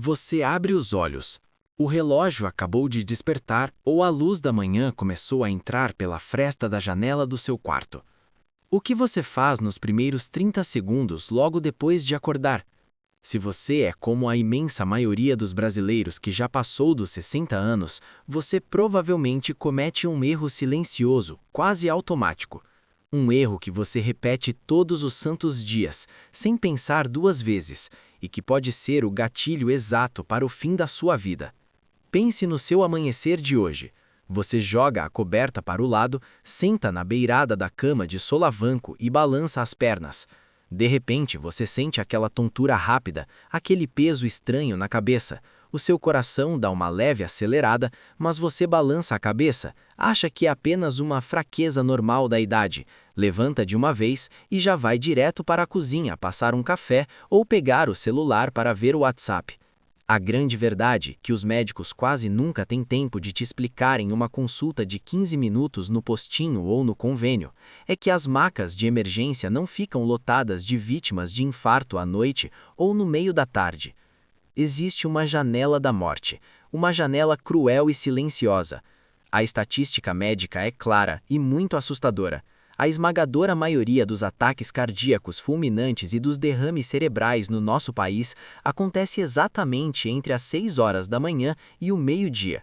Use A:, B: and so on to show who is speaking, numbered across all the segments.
A: Você abre os olhos. O relógio acabou de despertar ou a luz da manhã começou a entrar pela fresta da janela do seu quarto. O que você faz nos primeiros 30 segundos logo depois de acordar? Se você é como a imensa maioria dos brasileiros que já passou dos 60 anos, você provavelmente comete um erro silencioso, quase automático. Um erro que você repete todos os santos dias, sem pensar duas vezes, e que pode ser o gatilho exato para o fim da sua vida. Pense no seu amanhecer de hoje. Você joga a coberta para o lado, senta na beirada da cama de solavanco e balança as pernas. De repente, você sente aquela tontura rápida, aquele peso estranho na cabeça. O seu coração dá uma leve acelerada, mas você balança a cabeça, acha que é apenas uma fraqueza normal da idade, levanta de uma vez e já vai direto para a cozinha passar um café ou pegar o celular para ver o WhatsApp. A grande verdade, que os médicos quase nunca têm tempo de te explicar em uma consulta de 15 minutos no postinho ou no convênio, é que as macas de emergência não ficam lotadas de vítimas de infarto à noite ou no meio da tarde. Existe uma janela da morte, uma janela cruel e silenciosa. A estatística médica é clara e muito assustadora. A esmagadora maioria dos ataques cardíacos fulminantes e dos derrames cerebrais no nosso país acontece exatamente entre as 6 horas da manhã e o meio-dia.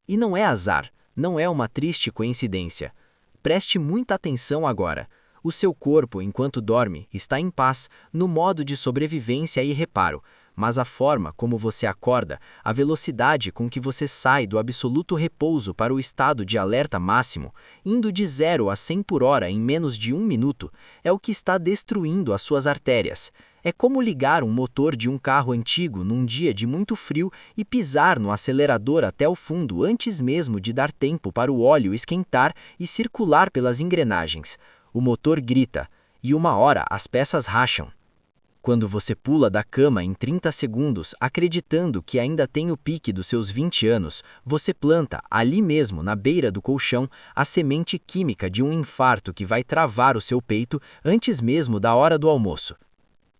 A: E não é azar, não é uma triste coincidência. Preste muita atenção agora. O seu corpo, enquanto dorme, está em paz, no modo de sobrevivência e reparo, mas a forma como você acorda, a velocidade com que você sai do absoluto repouso para o estado de alerta máximo, indo de 0 a 100 por hora em menos de 1 minuto, é o que está destruindo as suas artérias. É como ligar um motor de um carro antigo num dia de muito frio e pisar no acelerador até o fundo antes mesmo de dar tempo para o óleo esquentar e circular pelas engrenagens. O motor grita, e uma hora as peças racham. Quando você pula da cama em 30 segundos, acreditando que ainda tem o pique dos seus 20 anos, você planta, ali mesmo, na beira do colchão, a semente química de um infarto que vai travar o seu peito antes mesmo da hora do almoço.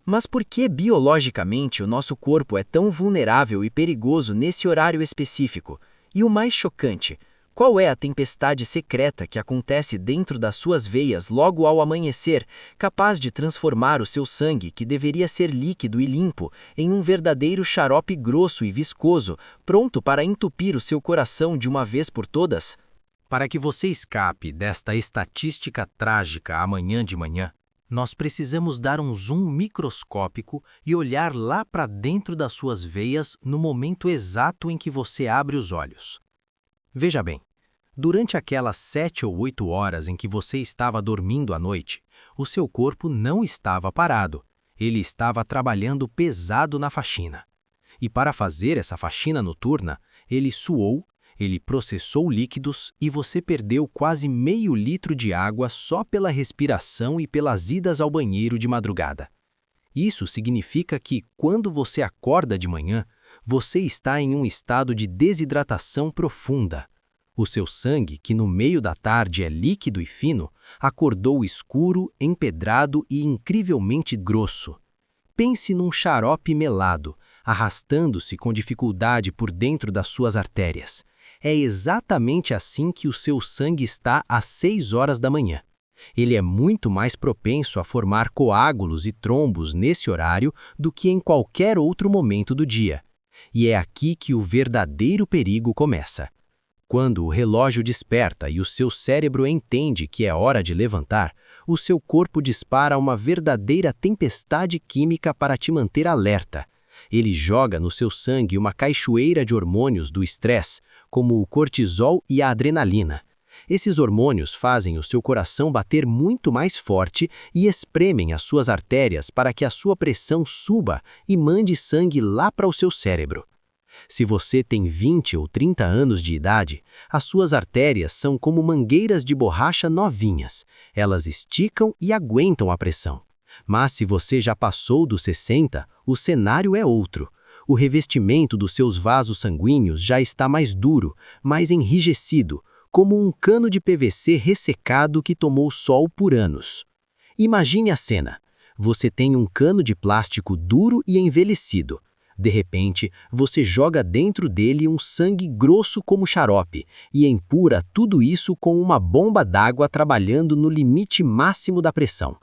A: Mas por que biologicamente o nosso corpo é tão vulnerável e perigoso nesse horário específico? E o mais chocante, qual é a tempestade secreta que acontece dentro das suas veias logo ao amanhecer, capaz de transformar o seu sangue, que deveria ser líquido e limpo, em um verdadeiro xarope grosso e viscoso, pronto para entupir o seu coração de uma vez por todas?
B: Para que você escape desta estatística trágica amanhã de manhã, nós precisamos dar um zoom microscópico e olhar lá para dentro das suas veias no momento exato em que você abre os olhos. Veja bem, durante aquelas 7 ou 8 horas em que você estava dormindo à noite, o seu corpo não estava parado, ele estava trabalhando pesado na faxina. E para fazer essa faxina noturna, ele suou, ele processou líquidos e você perdeu quase meio litro de água só pela respiração e pelas idas ao banheiro de madrugada. Isso significa que, quando você acorda de manhã, você está em um estado de desidratação profunda. O seu sangue, que no meio da tarde é líquido e fino, acordou escuro, empedrado e incrivelmente grosso. Pense num xarope melado, arrastando-se com dificuldade por dentro das suas artérias. É exatamente assim que o seu sangue está às 6 horas da manhã. Ele é muito mais propenso a formar coágulos e trombos nesse horário do que em qualquer outro momento do dia. E é aqui que o verdadeiro perigo começa. Quando o relógio desperta e o seu cérebro entende que é hora de levantar, o seu corpo dispara uma verdadeira tempestade química para te manter alerta. Ele joga no seu sangue uma cachoeira de hormônios do estresse, como o cortisol e a adrenalina. Esses hormônios fazem o seu coração bater muito mais forte e espremem as suas artérias para que a sua pressão suba e mande sangue lá para o seu cérebro. Se você tem 20 ou 30 anos de idade, as suas artérias são como mangueiras de borracha novinhas. Elas esticam e aguentam a pressão. Mas se você já passou dos 60, o cenário é outro. O revestimento dos seus vasos sanguíneos já está mais duro, mais enrijecido, como um cano de PVC ressecado que tomou sol por anos. Imagine a cena. Você tem um cano de plástico duro e envelhecido. De repente, você joga dentro dele um sangue grosso como xarope e empurra tudo isso com uma bomba d'água trabalhando no limite máximo da pressão.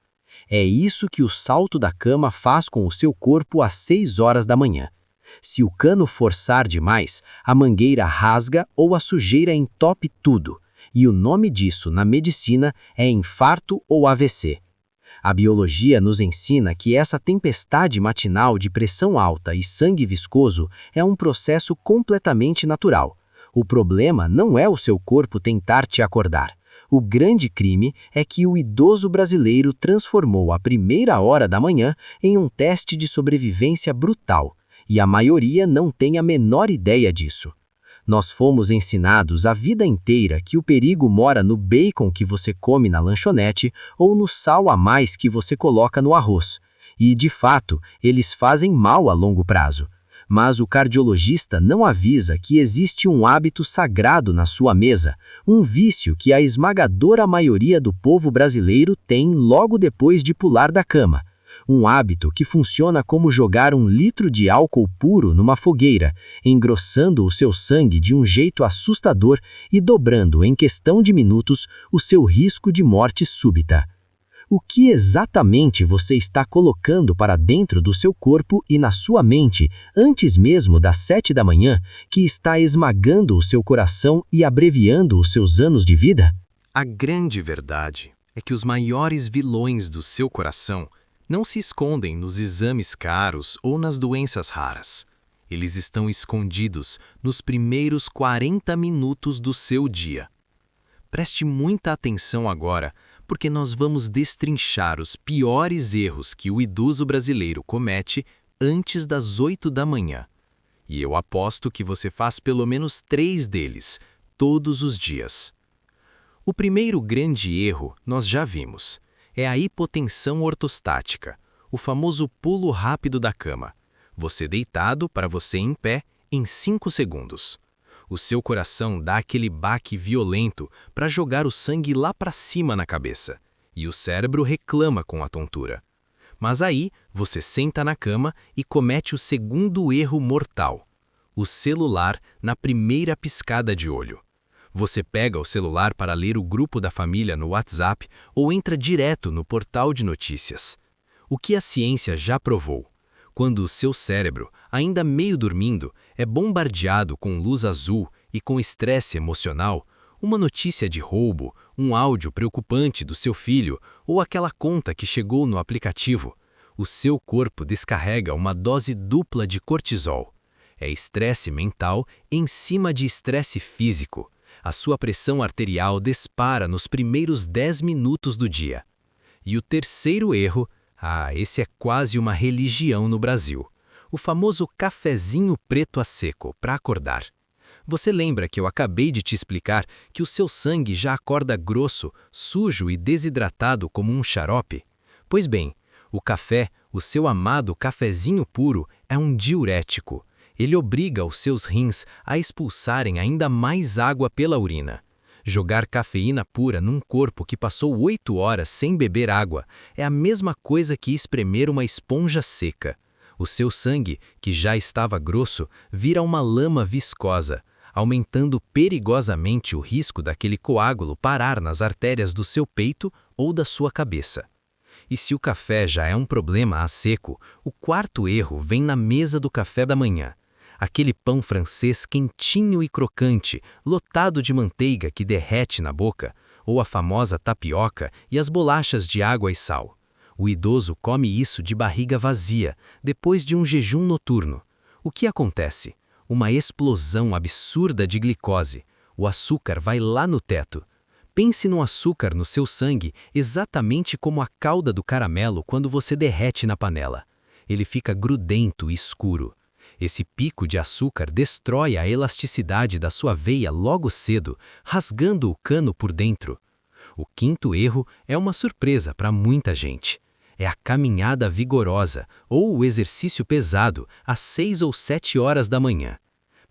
B: É isso que o salto da cama faz com o seu corpo às 6 horas da manhã. Se o cano forçar demais, a mangueira rasga ou a sujeira entope tudo, e o nome disso na medicina é infarto ou AVC. A biologia nos ensina que essa tempestade matinal de pressão alta e sangue viscoso é um processo completamente natural. O problema não é o seu corpo tentar te acordar. O grande crime é que o idoso brasileiro transformou a primeira hora da manhã em um teste de sobrevivência brutal, e a maioria não tem a menor ideia disso. Nós fomos ensinados a vida inteira que o perigo mora no bacon que você come na lanchonete ou no sal a mais que você coloca no arroz. E, de fato, eles fazem mal a longo prazo. Mas o cardiologista não avisa que existe um hábito sagrado na sua mesa, um vício que a esmagadora maioria do povo brasileiro tem logo depois de pular da cama. Um hábito que funciona como jogar 1 litro de álcool puro numa fogueira, engrossando o seu sangue de um jeito assustador e dobrando em questão de minutos o seu risco de morte súbita. O que exatamente você está colocando para dentro do seu corpo e na sua mente antes mesmo das 7 da manhã, que está esmagando o seu coração e abreviando os seus anos de vida?
C: A grande verdade é que os maiores vilões do seu coração não se escondem nos exames caros ou nas doenças raras. Eles estão escondidos nos primeiros 40 minutos do seu dia. Preste muita atenção agora, porque nós vamos destrinchar os piores erros que o idoso brasileiro comete antes das 8 da manhã. E eu aposto que você faz pelo menos 3 deles, todos os dias. O primeiro grande erro nós já vimos. É a hipotensão ortostática, o famoso pulo rápido da cama. Você deitado para você em pé em 5 segundos. O seu coração dá aquele baque violento para jogar o sangue lá para cima na cabeça, e o cérebro reclama com a tontura. Mas aí, você senta na cama e comete o segundo erro mortal: o celular na primeira piscada de olho. Você pega o celular para ler o grupo da família no WhatsApp ou entra direto no portal de notícias. O que a ciência já provou? Quando o seu cérebro, ainda meio dormindo, é bombardeado com luz azul e com estresse emocional, uma notícia de roubo, um áudio preocupante do seu filho ou aquela conta que chegou no aplicativo, o seu corpo descarrega uma dose dupla de cortisol. É estresse mental em cima de estresse físico. A sua pressão arterial dispara nos primeiros 10 minutos do dia. E o terceiro erro, esse é quase uma religião no Brasil: o famoso cafezinho preto a seco para acordar. Você lembra que eu acabei de te explicar que o seu sangue já acorda grosso, sujo e desidratado como um xarope? Pois bem, o café, o seu amado cafezinho puro, é um diurético. Ele obriga os seus rins a expulsarem ainda mais água pela urina. Jogar cafeína pura num corpo que passou 8 horas sem beber água é a mesma coisa que espremer uma esponja seca. O seu sangue, que já estava grosso, vira uma lama viscosa, aumentando perigosamente o risco daquele coágulo parar nas artérias do seu peito ou da sua cabeça. E se o café já é um problema a seco, o quarto erro vem na mesa do café da manhã. Aquele pão francês quentinho e crocante, lotado de manteiga que derrete na boca, ou a famosa tapioca e as bolachas de água e sal. O idoso come isso de barriga vazia, depois de um jejum noturno. O que acontece? Uma explosão absurda de glicose. O açúcar vai lá no teto. Pense no açúcar no seu sangue exatamente como a calda do caramelo quando você derrete na panela. Ele fica grudento e escuro. Esse pico de açúcar destrói a elasticidade da sua veia logo cedo, rasgando o cano por dentro. O quinto erro é uma surpresa para muita gente. É a caminhada vigorosa ou o exercício pesado às 6 ou 7 horas da manhã.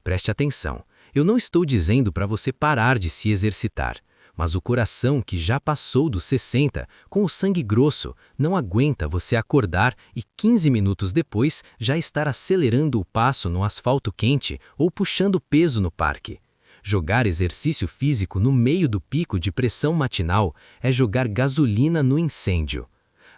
C: Preste atenção, eu não estou dizendo para você parar de se exercitar. Mas o coração que já passou dos 60, com o sangue grosso, não aguenta você acordar e 15 minutos depois já estar acelerando o passo no asfalto quente ou puxando peso no parque. Jogar exercício físico no meio do pico de pressão matinal é jogar gasolina no incêndio.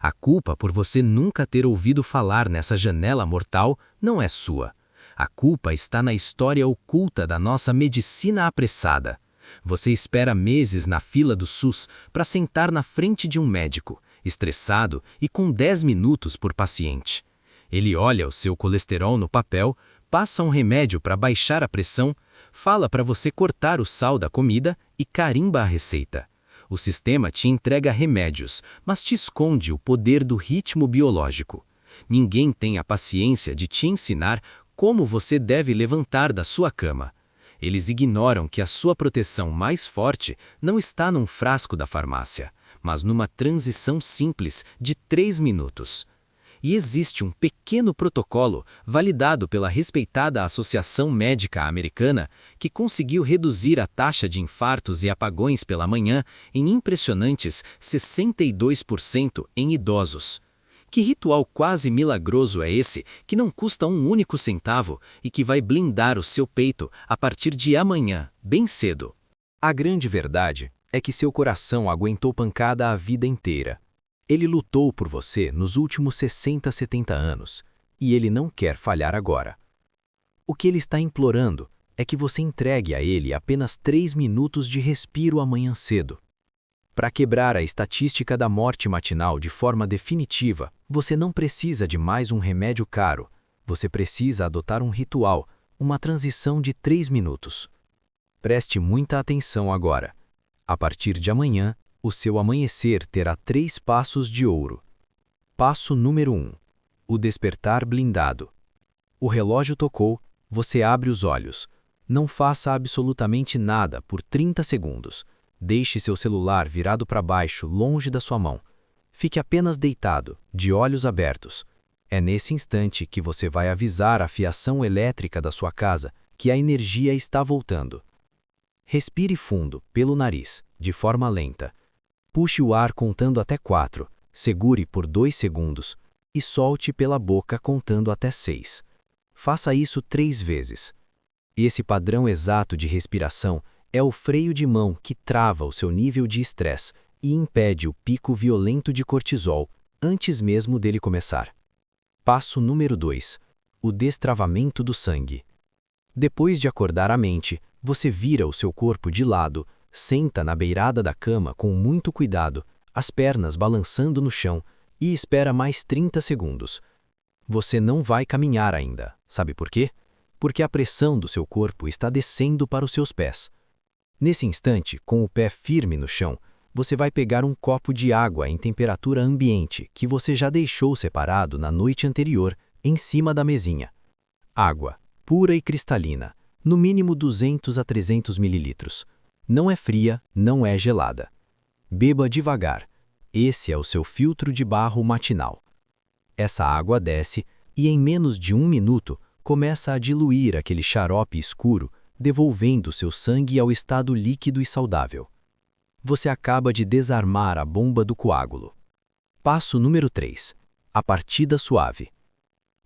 C: A culpa por você nunca ter ouvido falar nessa janela mortal não é sua. A culpa está na história oculta da nossa medicina apressada. Você espera meses na fila do SUS para sentar na frente de um médico, estressado e com 10 minutos por paciente. Ele olha o seu colesterol no papel, passa um remédio para baixar a pressão, fala para você cortar o sal da comida e carimba a receita. O sistema te entrega remédios, mas te esconde o poder do ritmo biológico. Ninguém tem a paciência de te ensinar como você deve levantar da sua cama. Eles ignoram que a sua proteção mais forte não está num frasco da farmácia, mas numa transição simples de 3 minutos. E existe um pequeno protocolo, validado pela respeitada Associação Médica Americana, que conseguiu reduzir a taxa de infartos e apagões pela manhã em impressionantes 62% em idosos. Que ritual quase milagroso é esse, que não custa um único centavo e que vai blindar o seu peito a partir de amanhã, bem cedo?
B: A grande verdade é que seu coração aguentou pancada a vida inteira. Ele lutou por você nos últimos 60, 70 anos, e ele não quer falhar agora. O que ele está implorando é que você entregue a ele apenas 3 minutos de respiro amanhã cedo. Para quebrar a estatística da morte matinal de forma definitiva, você não precisa de mais um remédio caro. Você precisa adotar um ritual, uma transição de 3 minutos. Preste muita atenção agora. A partir de amanhã, o seu amanhecer terá 3 passos de ouro. Passo número 1. O despertar blindado. O relógio tocou, você abre os olhos. Não faça absolutamente nada por 30 segundos. Deixe seu celular virado para baixo, longe da sua mão. Fique apenas deitado, de olhos abertos. É nesse instante que você vai avisar a fiação elétrica da sua casa que a energia está voltando. Respire fundo, pelo nariz, de forma lenta. Puxe o ar contando até 4, segure por 2 segundos e solte pela boca contando até 6. Faça isso 3 vezes. Esse padrão exato de respiração é o freio de mão que trava o seu nível de estresse e impede o pico violento de cortisol antes mesmo dele começar. Passo número 2. O destravamento do sangue. Depois de acordar a mente, você vira o seu corpo de lado, senta na beirada da cama com muito cuidado, as pernas balançando no chão e espera mais 30 segundos. Você não vai caminhar ainda. Sabe por quê? Porque a pressão do seu corpo está descendo para os seus pés. Nesse instante, com o pé firme no chão, você vai pegar um copo de água em temperatura ambiente que você já deixou separado na noite anterior, em cima da mesinha. Água, pura e cristalina, no mínimo 200 a 300 mililitros. Não é fria, não é gelada. Beba devagar. Esse é o seu filtro de barro matinal. Essa água desce e em menos de 1 minuto começa a diluir aquele xarope escuro, devolvendo seu sangue ao estado líquido e saudável. Você acaba de desarmar a bomba do coágulo. Passo número 3. A partida suave.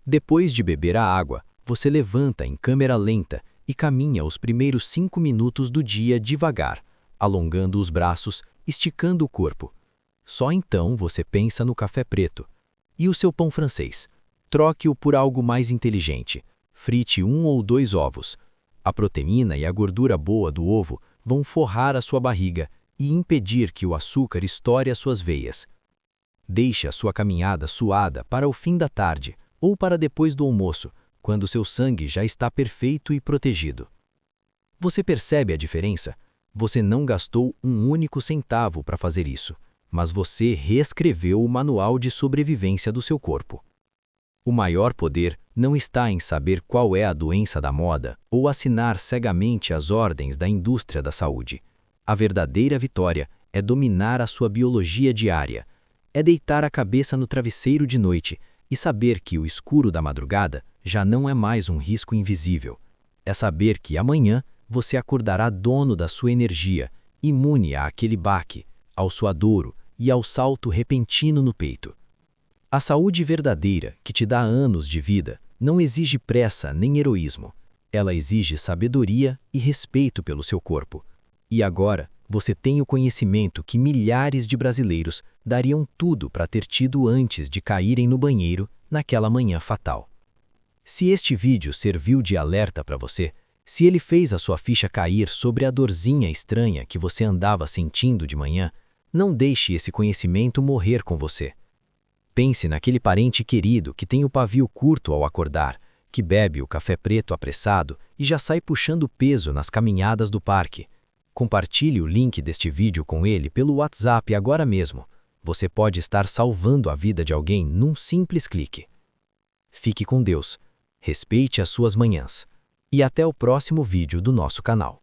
B: Depois de beber a água, você levanta em câmera lenta e caminha os primeiros 5 minutos do dia devagar, alongando os braços, esticando o corpo. Só então você pensa no café preto. E o seu pão francês? Troque-o por algo mais inteligente. Frite 1 ou 2 ovos. A proteína e a gordura boa do ovo vão forrar a sua barriga e impedir que o açúcar estoure as suas veias. Deixe a sua caminhada suada para o fim da tarde ou para depois do almoço, quando seu sangue já está perfeito e protegido. Você percebe a diferença? Você não gastou um único centavo para fazer isso, mas você reescreveu o manual de sobrevivência do seu corpo. O maior poder não está em saber qual é a doença da moda ou assinar cegamente as ordens da indústria da saúde. A verdadeira vitória é dominar a sua biologia diária, é deitar a cabeça no travesseiro de noite e saber que o escuro da madrugada já não é mais um risco invisível. É saber que amanhã você acordará dono da sua energia imune àquele baque, ao suadouro e ao salto repentino no peito. A saúde verdadeira, que te dá anos de vida, não exige pressa nem heroísmo. Ela exige sabedoria e respeito pelo seu corpo. E agora, você tem o conhecimento que milhares de brasileiros dariam tudo para ter tido antes de caírem no banheiro naquela manhã fatal. Se este vídeo serviu de alerta para você, se ele fez a sua ficha cair sobre a dorzinha estranha que você andava sentindo de manhã, não deixe esse conhecimento morrer com você. Pense naquele parente querido que tem o pavio curto ao acordar, que bebe o café preto apressado e já sai puxando peso nas caminhadas do parque. Compartilhe o link deste vídeo com ele pelo WhatsApp agora mesmo. Você pode estar salvando a vida de alguém num simples clique. Fique com Deus, respeite as suas manhãs. E até o próximo vídeo do nosso canal.